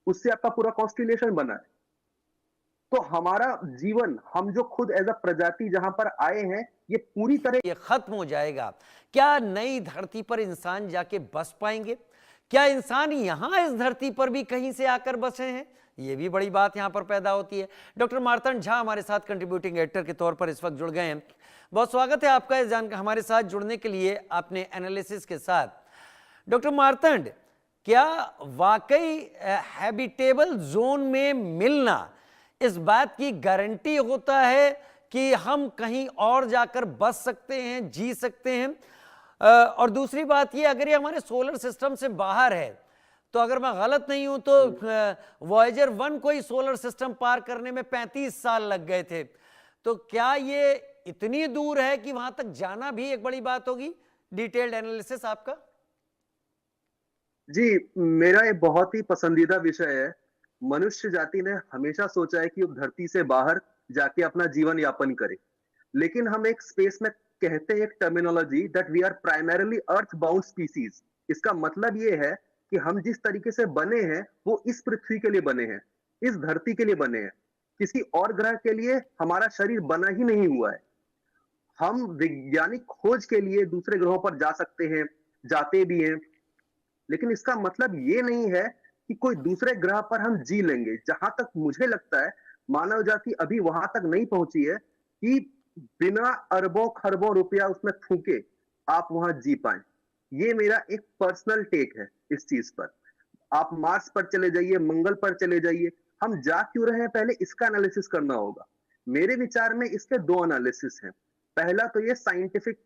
उससे आपका पूरा कॉन्स्टिलेशन बना है। तो हमारा जीवन, हम जो खुद एज अ प्रजाति जहां पर आए हैं, ये पूरी तरह ये खत्म हो जाएगा, क्या नई धरती पर इंसान जाके बस पाएंगे? क्या इंसान यहां इस धरती पर भी कहीं से आकर बसे हैं? ये भी बड़ी बात यहां पर पैदा होती है। डॉक्टर मार्तंड झा हमारे साथ कंट्रीब्यूटिंग एडिटर के तौर पर इस वक्त जुड़ गए हैं। बहुत स्वागत है आपका इस हमारे साथ जुड़ने के लिए आपने एनालिसिस के साथ। डॉक्टर मार्तंड, क्या वाकई हैबिटेबल जोन में मिलना इस बात की गारंटी होता है कि हम कहीं और जाकर बस सकते हैं, जी सकते हैं? और दूसरी बात ये, अगर ये हमारे सोलर सिस्टम से बाहर है, तो अगर मैं गलत नहीं हूं तो वॉयेजर 1 को ही सोलर सिस्टम पार करने में 35 साल लग गए थे। तो क्या ये इतनी दूर है कि वहां तक जाना भी एक बड़ी बात होगी? डिटेल्ड एनालिसिस आपका। जी, मेरा ये बहुत ही पसंदीदा विषय है। मनुष्य जाति ने हमेशा सोचा है कि वो धरती से बाहर जाके अपना जीवन यापन करे। लेकिन हम एक स्पेस में कहते हैं एक terminology that we are primarily earth bound species. इसका मतलब ये है कि हम जिस तरीके से बने हैं, वो इस पृथ्वी के लिए बने हैं, इस धरती के लिए बने हैं। किसी और ग्रह के लिए हमारा शरीर बना ही नहीं हुआ है। हम वैज्ञानिक खोज के लिए दूसरे ग्रहों पर जा सकते हैं, जाते भी हैं, लेकिन इसका मतलब ये नहीं है कि कोई दूसरे ग्रह पर हम जी लेंगे। जहां तक मुझे लगता है, मानव जाति अभी वहां तक नहीं पहुंची है कि बिना अरबों खरबों रुपया उसमें फूके आप वहां जी पाए। ये मेरा एक पर्सनल टेक है इस चीज पर। आप मार्स पर चले जाइए, मंगल पर चले जाइए, हम जा क्यों रहे हैं, पहले इसका एनालिसिस करना होगा। मेरे विचार में इसके दो एनालिसिस हैं। पहला तो ये साइंटिफिक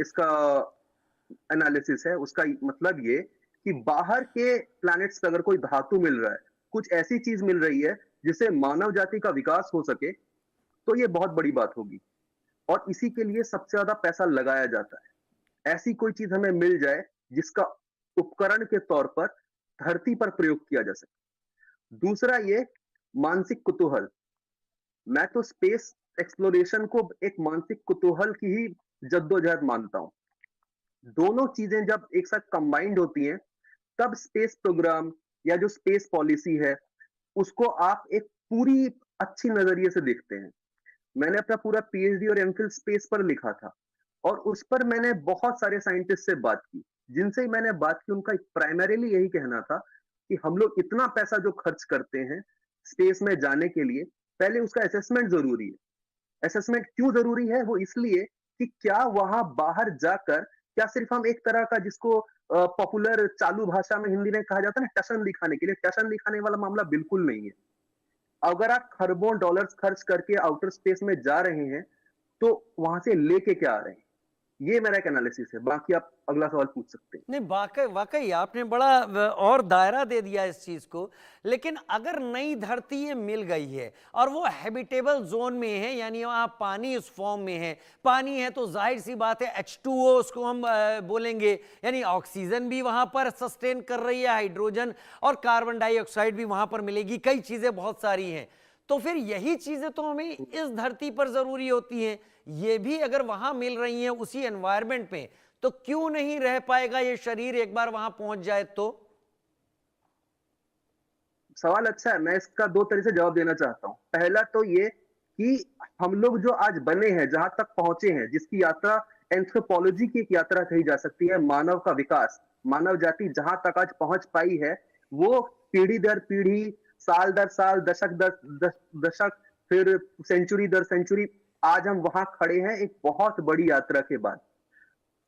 इसका एनालिसिस है। उसका मतलब ये कि बाहर के प्लैनेट्स पे अगर कोई धातु मिल रहा है, कुछ ऐसी चीज मिल रही है जिससे मानव जाति का विकास हो सके, तो ये बहुत बड़ी बात होगी। और इसी के लिए सबसे ज्यादा पैसा लगाया जाता है। ऐसी कोई चीज हमें मिल जाए जिसका उपकरण के तौर पर धरती पर प्रयोग किया जा सके। दूसरा ये मानसिक कुतूहल। मैं तो स्पेस एक्सप्लोरेशन को एक मानसिक कुतूहल की ही जद्दोजहद मानता हूं। दोनों चीजें जब एक साथ कंबाइंड होती हैं, तब स्पेस प्रोग्राम या जो स्पेस पॉलिसी है, उसको आप एक पूरी अच्छी नजरिए से देखते हैं। मैंने अपना पूरा पीएचडी और एमफिल स्पेस पर लिखा था, और उस पर मैंने बहुत सारे साइंटिस्ट से बात की। जिनसे मैंने बात की, उनका प्राइमरीली यही कहना था कि हम लोग इतना पैसा जो खर्च करते हैं स्पेस में जाने के लिए, पहले उसका असेसमेंट जरूरी है। असेसमेंट क्यों जरूरी है? वो इसलिए कि क्या वहां बाहर जाकर, क्या सिर्फ हम एक तरह का, जिसको पॉपुलर चालू भाषा में हिंदी में कहा जाता है ना, टशन दिखाने के लिए, टशन दिखाने वाला मामला बिल्कुल नहीं है। अगर आप खरबों डॉलर्स खर्च करके आउटर स्पेस में जा रहे हैं, तो वहां से लेके क्या आ रहे हैं? ये मेरा एक एनालिसिस है। बाकी आप अगला सवाल पूछ सकते हैं। नहीं, वाकई वाकई आपने बड़ा और दायरा दे दिया इस चीज को। लेकिन अगर नई धरती ये मिल गई है और वो हैबिटेबल जोन में है, यानी वहां पानी उस फॉर्म में है, पानी है तो जाहिर सी बात है H2O उसको हम बोलेंगे, यानी ऑक्सीजन भी वहां पर सस्टेन कर रही है, हाइड्रोजन और कार्बन डाइऑक्साइड भी वहां पर मिलेगी, कई चीजें बहुत सारी हैं। तो फिर यही चीजें तो हमें इस धरती पर जरूरी होती हैं। ये भी अगर वहां मिल रही हैं उसी एनवायरमेंट में, तो क्यों नहीं रह पाएगा ये शरीर एक बार वहां पहुंच जाए तो? सवाल अच्छा है। मैं इसका दो तरह से जवाब देना चाहता हूं। पहला तो ये कि हम लोग जो आज बने हैं, जहां तक पहुंचे हैं, जिसकी यात्रा एंथ्रोपोलॉजी की एक यात्रा कही जा सकती है, मानव का विकास, मानव जाति जहां तक आज पहुंच पाई है, वो पीढ़ी दर पीढ़ी, साल दर साल, दशक दर दशक, फिर सेंचुरी दर सेंचुरी, आज हम वहां खड़े हैं एक बहुत बड़ी यात्रा के बाद।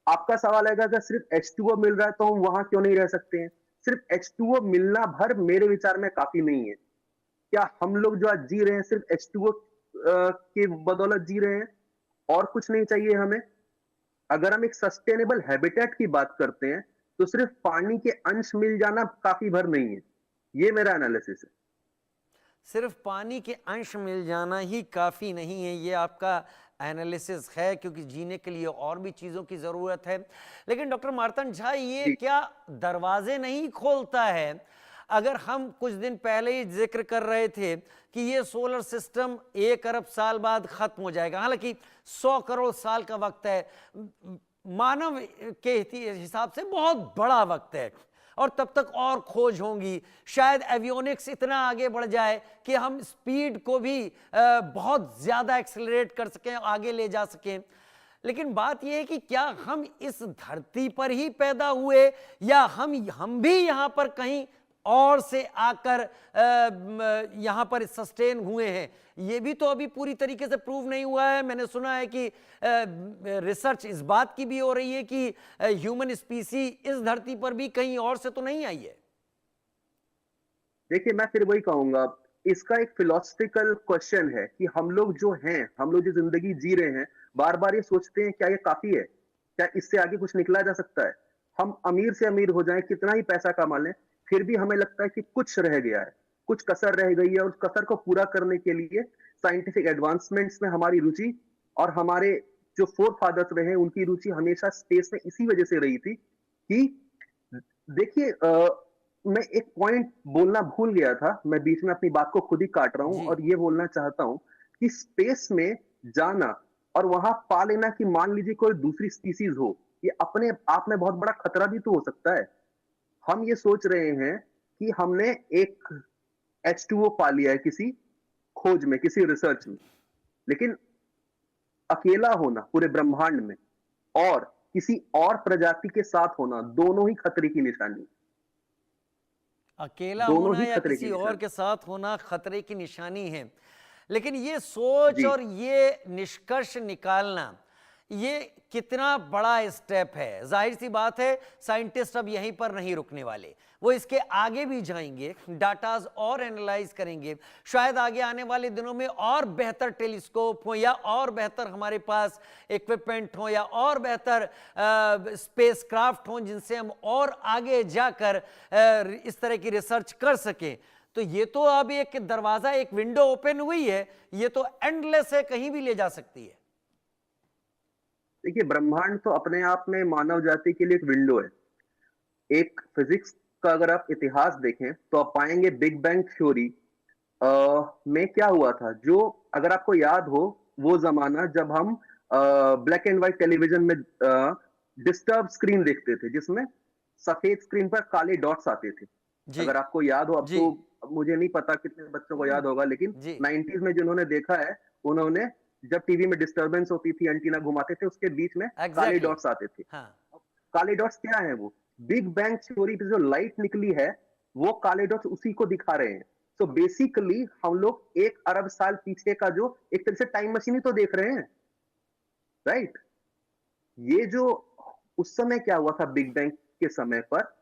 आपका सवाल है कि अगर सिर्फ H2O मिल रहा है तो हम वहां क्यों नहीं रह सकते हैं? सिर्फ H2O मिलना भर मेरे विचार में काफी नहीं है। क्या हम लोग जो आज जी रहे हैं सिर्फ H2O की बदौलत जी रहे हैं? और कुछ नहीं चाहिए हमें? अगर हम एक सस्टेनेबल हैबिटेट की बात करते हैं, तो सिर्फ पानी के अंश मिल जाना काफी भर नहीं है। ये मेरा एनालिसिस है। सिर्फ पानी के अंश मिल जाना ही काफ़ी नहीं है, ये आपका एनालिसिस है, क्योंकि जीने के लिए और भी चीज़ों की ज़रूरत है। लेकिन डॉक्टर मार्तंड झा, ये जी, क्या दरवाजे नहीं खोलता है? अगर हम कुछ दिन पहले ही जिक्र कर रहे थे कि ये सोलर सिस्टम 1 अरब साल बाद खत्म हो जाएगा, हालांकि 100 करोड़ साल का वक्त है, मानव के हिसाब से बहुत बड़ा वक्त है। और तब तक और खोज होंगी। शायद एवियोनिक्स इतना आगे बढ़ जाए कि हम स्पीड को भी बहुत ज्यादा एक्सेलरेट कर सकें, आगे ले जा सकें। लेकिन बात यह है कि क्या हम इस धरती पर ही पैदा हुए या हम भी यहां पर कहीं और से आकर यहां पर सस्टेन हुए हैं, ये भी तो अभी पूरी तरीके से प्रूव नहीं हुआ है। मैंने सुना है कि रिसर्च इस बात की भी हो रही है कि ह्यूमन स्पीसी इस धरती पर भी कहीं और से तो नहीं आई है। देखिए, मैं फिर वही कहूंगा, इसका एक फिलोसफिकल क्वेश्चन है कि हम लोग जो हैं, हम लोग जो जिंदगी जी रहे हैं, बार बार ये सोचते हैं क्या ये काफी है, क्या इससे आगे कुछ निकला जा सकता है। हम अमीर से अमीर हो जाएं, कितना ही पैसा कमा लें, फिर भी हमें लगता है कि कुछ रह गया है, कुछ कसर रह गई है, और उस कसर को पूरा करने के लिए साइंटिफिक एडवांसमेंट्स में हमारी रुचि, और हमारे जो फोर फादर्स रहे हैं उनकी रुचि हमेशा स्पेस में इसी वजह से रही थी कि देखिए, मैं एक पॉइंट बोलना भूल गया था, मैं बीच में अपनी बात को खुद ही काट रहा हूं, जी। और ये बोलना चाहता हूं कि स्पेस में जाना और वहां पा लेना कि मान लीजिए कोई दूसरी स्पीसीज हो, ये अपने आप में बहुत बड़ा खतरा भी तो हो सकता है। हम ये सोच रहे हैं कि हमने एक H2O पा लिया है किसी खोज में, किसी रिसर्च में, लेकिन अकेला होना पूरे ब्रह्मांड में और किसी और प्रजाति के साथ होना, दोनों ही खतरे की निशानी, अकेला दोनों होना ही या खतरे की किसी और निशानी। के साथ होना खतरे की निशानी है। लेकिन ये सोच जी। और ये निष्कर्ष निकालना, ये कितना बड़ा स्टेप है। जाहिर सी बात है साइंटिस्ट अब यहीं पर नहीं रुकने वाले, वो इसके आगे भी जाएंगे, डाटाज और एनालाइज करेंगे। शायद आगे आने वाले दिनों में और बेहतर टेलीस्कोप हो, या और बेहतर हमारे पास इक्विपमेंट हो, या और बेहतर स्पेसक्राफ्ट हो जिनसे हम और आगे जाकर इस तरह की रिसर्च कर सकें। तो ये तो अब एक दरवाजा, एक विंडो ओपन हुई है, ये तो एंडलेस है, कहीं भी ले जा सकती है। देखिए, ब्रह्मांड तो अपने आप में मानव जाति के लिए एक विंडो है। एक फिजिक्स का अगर आप इतिहास देखें तो आप पाएंगे बिग बैंग थ्योरी में क्या हुआ था। जो, अगर आपको याद हो, वो जमाना जब हम ब्लैक एंड व्हाइट टेलीविजन में डिस्टर्ब स्क्रीन देखते थे, जिसमें सफेद स्क्रीन पर काले डॉट्स आते थे। जी। अगर आपको याद हो, अब जी। तो मुझे नहीं पता कितने बच्चों को याद होगा, लेकिन जी। 90s में जिन्होंने देखा है, उन्होंने, जब टीवी में डिस्टर्बेंस होती थी, एंटीना घुमाते थे, उसके बीच में काले एग्जैक्टली। डॉट्स आते थे। हाँ। काले डॉट्स क्या है? वो बिग बैंग थ्योरी पे जो लाइट निकली है, वो काले डॉट्स उसी को दिखा रहे हैं। सो बेसिकली हम लोग 1 अरब साल पीछे का जो एक तरह से टाइम मशीन ही तो देख रहे हैं, राइट? ये जो उस समय क्या हुआ था बिग बैंग के समय पर,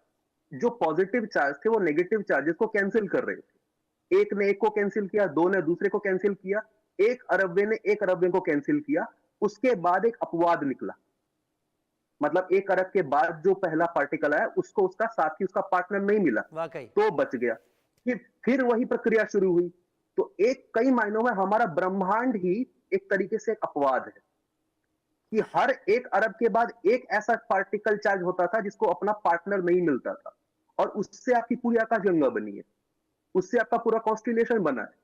जो पॉजिटिव चार्ज थे वो नेगेटिव चार्जेस को कैंसिल कर रहे थे। एक ने एक को कैंसिल किया, दो ने दूसरे को कैंसिल किया, एक अरबवे ने एक अरबवे को कैंसिल किया। उसके बाद एक अपवाद निकला, मतलब 1 अरब के बाद जो पहला पार्टिकल आया, उसको उसका साथी, उसका पार्टनर नहीं मिला, वाकई। तो बच गया। फिर वही प्रक्रिया शुरू हुई। तो एक, कई मायनों में हमारा ब्रह्मांड ही एक तरीके से एक अपवाद है कि हर 1 अरब के बाद एक ऐसा पार्टिकल चार्ज होता था जिसको अपना पार्टनर नहीं मिलता था, और उससे आपकी पूरी आकाशगंगा बनी है, उससे आपका पूरा कॉन्स्टिलेशन बना है।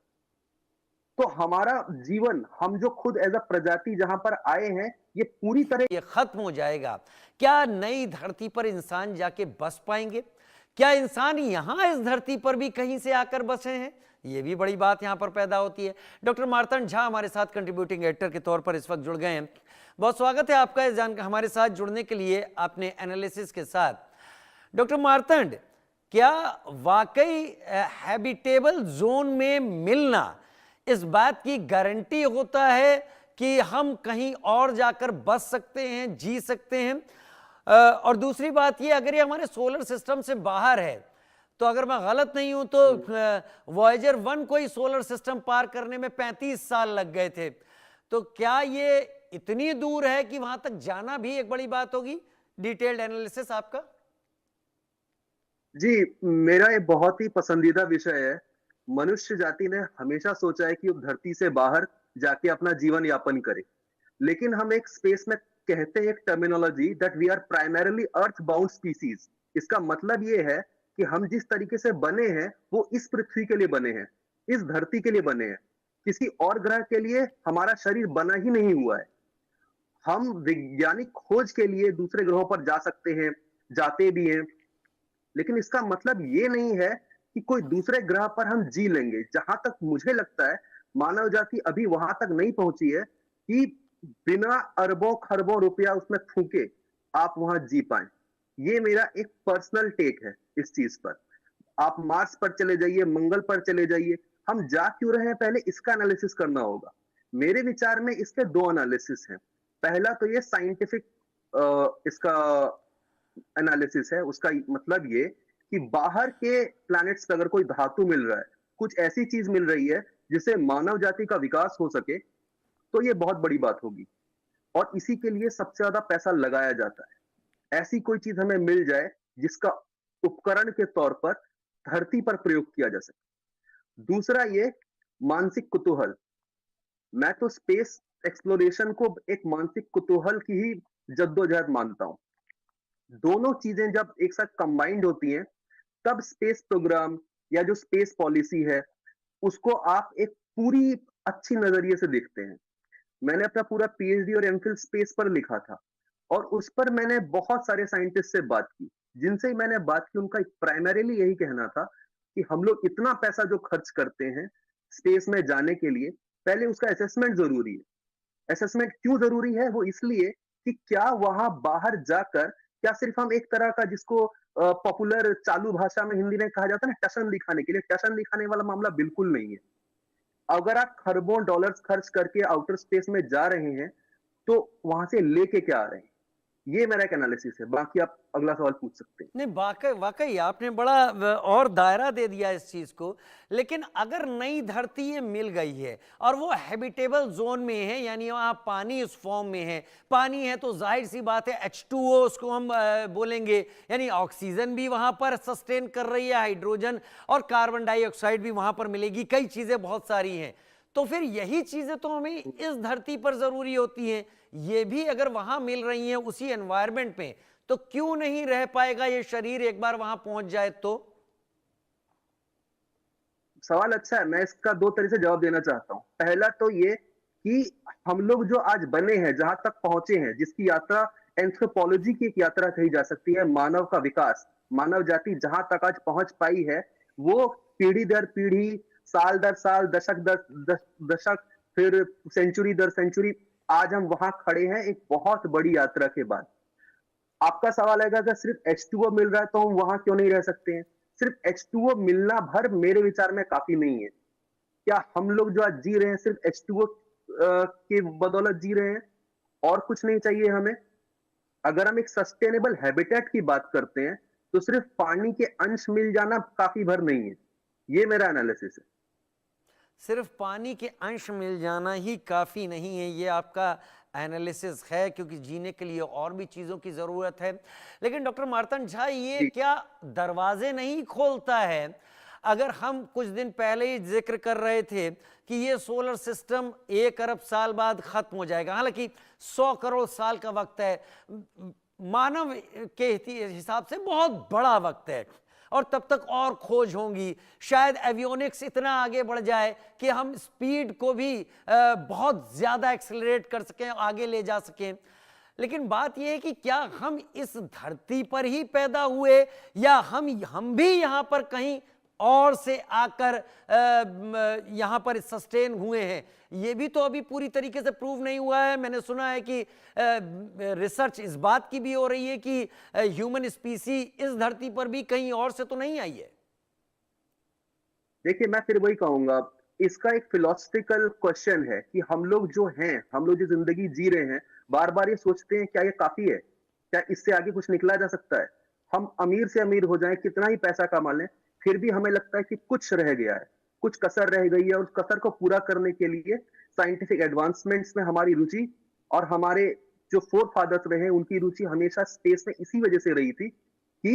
तो हमारा जीवन, हम जो खुद एज अ प्रजाति जहां पर आए हैं, ये पूरी तरह ये खत्म हो जाएगा। क्या नई धरती पर इंसान जाके बस पाएंगे? क्या इंसान यहां इस धरती पर भी कहीं से आकर बसे हैं? ये भी बड़ी बात यहां पर पैदा होती है। डॉक्टर मार्तंड झा हमारे साथ कंट्रीब्यूटिंग एडिटर के तौर पर इस वक्त जुड़ गए हैं। बहुत स्वागत है आपका इस हमारे साथ जुड़ने के लिए, आपने एनालिसिस के साथ। डॉक्टर मार्तंड, क्या वाकई हैबिटेबल जोन में मिलना इस बात की गारंटी होता है कि हम कहीं और जाकर बस सकते हैं, जी सकते हैं? और दूसरी बात ये, अगर ये हमारे सोलर सिस्टम से बाहर है, तो अगर मैं गलत नहीं हूं तो वॉयेजर 1 को ही सोलर सिस्टम पार करने में 35 साल लग गए थे। तो क्या ये इतनी दूर है कि वहां तक जाना भी एक बड़ी बात होगी? डिटेल्ड एनालिसिस आपका। जी, मेरा ये बहुत ही पसंदीदा विषय है। मनुष्य जाति ने हमेशा सोचा है कि वो धरती से बाहर जाके अपना जीवन यापन करे, लेकिन हम एक स्पेस में कहते हैं एक terminology that we are primarily earth bound species. इसका मतलब ये है कि हम जिस तरीके से बने हैं वो इस पृथ्वी के लिए बने हैं, इस धरती के लिए बने हैं। किसी और ग्रह के लिए हमारा शरीर बना ही नहीं हुआ है। हम वैज्ञानिक खोज के लिए दूसरे ग्रहों पर जा सकते हैं, जाते भी हैं, लेकिन इसका मतलब ये नहीं है कि कोई दूसरे ग्रह पर हम जी लेंगे। जहां तक मुझे लगता है, मानव जाति अभी वहां तक नहीं पहुंची है कि बिना अरबों खरबों रुपया उसमें फूके आप वहां जी पाए। ये मेरा एक पर्सनल टेक है इस चीज पर। आप मार्स पर चले जाइए, मंगल पर चले जाइए, हम जा क्यों रहे हैं पहले इसका एनालिसिस करना होगा। मेरे विचार में इसके दो एनालिसिस हैं। पहला तो ये साइंटिफिक इसका एनालिसिस है। उसका मतलब ये कि बाहर के प्लैनेट्स पे अगर कोई धातु मिल रहा है, कुछ ऐसी चीज मिल रही है जिससे मानव जाति का विकास हो सके, तो ये बहुत बड़ी बात होगी और इसी के लिए सबसे ज्यादा पैसा लगाया जाता है। ऐसी कोई चीज हमें मिल जाए जिसका उपकरण के तौर पर धरती पर प्रयोग किया जा सके। दूसरा ये मानसिक कुतूहल। मैं तो स्पेस एक्सप्लोरेशन को एक मानसिक कुतूहल की ही जद्दोजहद मानता हूं। दोनों चीजें जब एक साथ कंबाइंड होती हैं, तब स्पेस प्रोग्राम या जो स्पेस पॉलिसी है, उसको आप एक पूरी अच्छी नजरिए से देखते हैं। मैंने अपना पूरा पीएचडी और एमफिल स्पेस पर लिखा था और उस पर मैंने बहुत सारे साइंटिस्ट से बात की। जिनसे मैंने बात की उनका प्राइमरीली यही कहना था कि हम लोग इतना पैसा जो खर्च करते हैं स्पेस में जाने के लिए, पहले उसका असेसमेंट जरूरी है। असेसमेंट क्यों जरूरी है? वो इसलिए कि क्या वहां बाहर जाकर, क्या सिर्फ हम एक तरह का जिसको पॉपुलर चालू भाषा में हिंदी में कहा जाता है ना, टशन दिखाने के लिए, टशन दिखाने वाला मामला बिल्कुल नहीं है। अगर आप खरबों डॉलर्स खर्च करके आउटर स्पेस में जा रहे हैं, तो वहां से लेके क्या आ रहे हैं? ये मेरा एक एनालिसिस है। बाकी आप अगला सवाल पूछ सकते हैं। नहीं, वाकई वाकई आपने बड़ा और दायरा दे दिया इस चीज को। लेकिन अगर नई धरती ये मिल गई है और वो हैबिटेबल जोन में है, यानी वहाँ पानी उस फॉर्म में है, पानी है तो जाहिर सी बात है H2O उसको हम बोलेंगे, यानी ऑक्सीजन भी वहाँ पर सस्टेन कर रही है, हाइड्रोजन और कार्बन डाइऑक्साइड भी वहाँ पर मिलेगी, कई चीज़ें बहुत सारी हैं। तो फिर यही चीज़ें तो हमें इस धरती पर ज़रूरी होती हैं। ये भी अगर वहाँ मिल रही हैं उसी एनवायरनमेंट में, तो क्यों नहीं रह पाएगा ये शरीर एक बार वहां पहुंच जाए तो? सवाल अच्छा है। मैं इसका दो तरह से जवाब देना चाहता हूँ। पहला तो ये कि हम लोग जो आज बने हैं, जहां तक पहुंचे हैं, जिसकी यात्रा एंथ्रोपोलॉजी की एक यात्रा कही जा सकती है, मानव का विकास, मानव जाति जहां तक आज पहुंच पाई है, वो पीढ़ी दर पीढ़ी, साल दर साल, दशक दर दशक, फिर सेंचुरी दर सेंचुरी, आज हम वहां खड़े हैं एक बहुत बड़ी यात्रा के बाद। आपका सवाल है कि अगर सिर्फ H2O मिल रहा है तो हम वहां क्यों नहीं रह सकते हैं? सिर्फ H2O मिलना भर मेरे विचार में काफी नहीं है। क्या हम लोग जो आज जी रहे हैं सिर्फ H2O की बदौलत जी रहे हैं और कुछ नहीं चाहिए हमें? अगर हम एक सस्टेनेबल हैबिटेट की बात करते हैं, तो सिर्फ पानी के अंश मिल जाना काफी भर नहीं है। ये मेरा एनालिसिस है। सिर्फ पानी के अंश मिल जाना ही काफ़ी नहीं है, ये आपका एनालिसिस है, क्योंकि जीने के लिए और भी चीज़ों की ज़रूरत है। लेकिन डॉक्टर मार्तंड झा, ये जी। क्या दरवाजे नहीं खोलता है? अगर हम कुछ दिन पहले ही जिक्र कर रहे थे कि ये सोलर सिस्टम 1 अरब साल बाद खत्म हो जाएगा, हालांकि 100 करोड़ साल का वक्त है, मानव के हिसाब से बहुत बड़ा वक्त है, और तब तक और खोज होंगी, शायद एवियोनिक्स इतना आगे बढ़ जाए कि हम स्पीड को भी बहुत ज़्यादा एक्सेलरेट कर सकें, आगे ले जा सकें। लेकिन बात यह है कि क्या हम इस धरती पर ही पैदा हुए, या हम भी यहाँ पर कहीं और से आकर यहाँ पर सस्टेन हुए हैं? ये भी तो अभी पूरी तरीके से प्रूव नहीं हुआ है। मैंने सुना है कि रिसर्च इस बात की भी हो रही है कि ह्यूमन स्पीसी इस धरती पर भी कहीं और से तो नहीं आई है। देखिए, मैं फिर वही कहूंगा, इसका एक फिलोसफिकल क्वेश्चन है कि हम लोग जो हैं, हम लोग जो जिंदगी जी रहे हैं, बार बार ये सोचते हैं क्या ये काफी है, क्या इससे आगे कुछ निकला जा सकता है? हम अमीर से अमीर हो जाएं, कितना ही पैसा कमा लें, फिर भी हमें लगता है कि कुछ रह गया है, कुछ कसर रह गई है, और उस कसर को पूरा करने के लिए साइंटिफिक एडवांसमेंट्स में हमारी रुचि, और हमारे जो फोर फादर्स रहे हैं उनकी रुचि हमेशा स्पेस में इसी वजह से रही थी कि,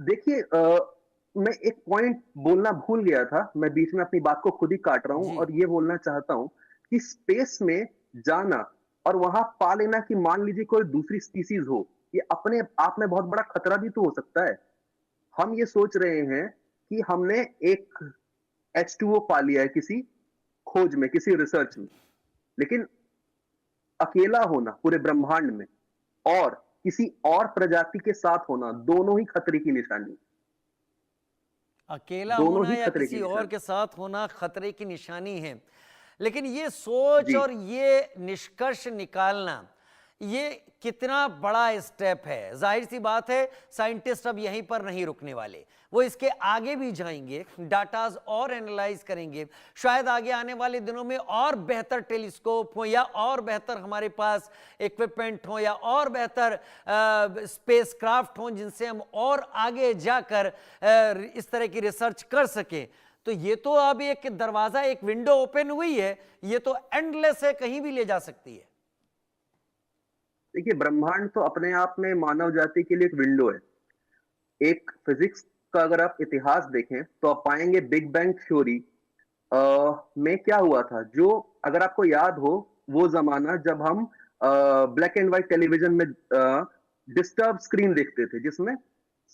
देखिए, मैं एक पॉइंट बोलना भूल गया था। मैं बीच में अपनी बात को खुद ही काट रहा हूं जी। और ये बोलना चाहता हूं कि स्पेस में जाना और वहां पा लेना कि मान लीजिए कोई दूसरी स्पीसीज हो, ये अपने आप में बहुत बड़ा खतरा भी तो हो सकता है। हम ये सोच रहे हैं कि हमने एक H2O पा लिया है किसी खोज में, किसी रिसर्च में, लेकिन अकेला होना पूरे ब्रह्मांड में और किसी और प्रजाति के साथ होना दोनों ही खतरे की निशानी, अकेला दोनों होना ही या खतरे की किसी और निशानी। के साथ होना खतरे की निशानी है। लेकिन ये सोच जी, और ये निष्कर्ष निकालना, ये कितना बड़ा स्टेप है। जाहिर सी बात है, साइंटिस्ट अब यहीं पर नहीं रुकने वाले, वो इसके आगे भी जाएंगे, डाटाज और एनालाइज करेंगे। शायद आगे आने वाले दिनों में और बेहतर टेलीस्कोप हो, या और बेहतर हमारे पास इक्विपमेंट हो, या और बेहतर स्पेसक्राफ्ट हो, जिनसे हम और आगे जाकर इस तरह की रिसर्च कर सकें। तो ये तो अब एक दरवाजा, एक विंडो ओपन हुई है, ये तो एंडलेस है, कहीं भी ले जा सकती है। देखिए ब्रह्मांड तो अपने आप में मानव जाति के लिए एक विंडो है। एक फिजिक्स का अगर आप इतिहास देखें तो आप पाएंगे बिग बैंग थ्योरी में क्या हुआ था। जो अगर आपको याद हो, वो जमाना जब हम ब्लैक एंड व्हाइट टेलीविजन में डिस्टर्ब स्क्रीन देखते थे, जिसमें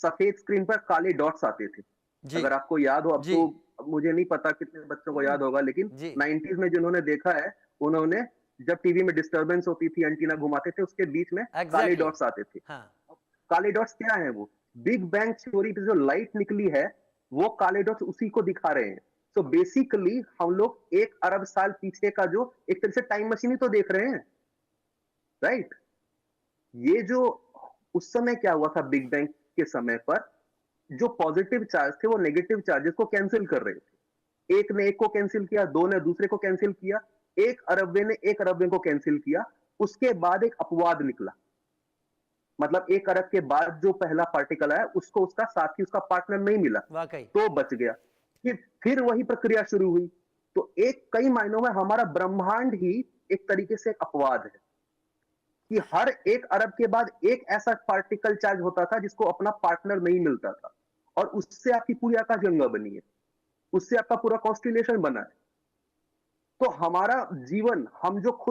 सफेद स्क्रीन पर काले डॉट्स आते थे। जी अगर आपको याद हो, अब जी तो मुझे नहीं पता कितने बच्चों को याद होगा, लेकिन जी 90s में जिन्होंने देखा है, उन्होंने जब टीवी में डिस्टरबेंस होती थी, एंटीना घुमाते थे, उसके बीच में काले एग्जैक्टली डॉट्स आते थे। हाँ काले डॉट्स क्या है? वो बिग बैंग थ्योरी पे जो लाइट निकली है, वो काले डॉट्स उसी को दिखा रहे हैं। सो बेसिकली हम लोग 1 अरब साल पीछे का जो एक तरह से टाइम मशीन ही तो देख रहे हैं, राइट? ये जो उस समय क्या हुआ था बिग बैंग के समय पर, जो पॉजिटिव चार्ज थे वो नेगेटिव चार्जेस को कैंसिल कर रहे थे। एक ने एक को कैंसिल किया, दो ने दूसरे को कैंसिल किया, एक अरबवे ने एक अरबवे को कैंसिल किया। उसके बाद एक अपवाद निकला, मतलब 1 अरब के बाद जो पहला पार्टिकल आया, उसको उसका साथी, उसका पार्टनर नहीं मिला, वाकई तो बच गया। फिर वही प्रक्रिया शुरू हुई। तो एक कई मायनों में हमारा ब्रह्मांड ही एक तरीके से एक अपवाद है कि हर 1 अरब के बाद एक ऐसा पार्टिकल चार्ज होता था जिसको अपना पार्टनर नहीं मिलता था, और उससे आपकी पूरी आकाशगंगा बनी है, उससे आपका पूरा कॉन्स्टिलेशन बना है। तो हमारा जीवन, हम जो खुद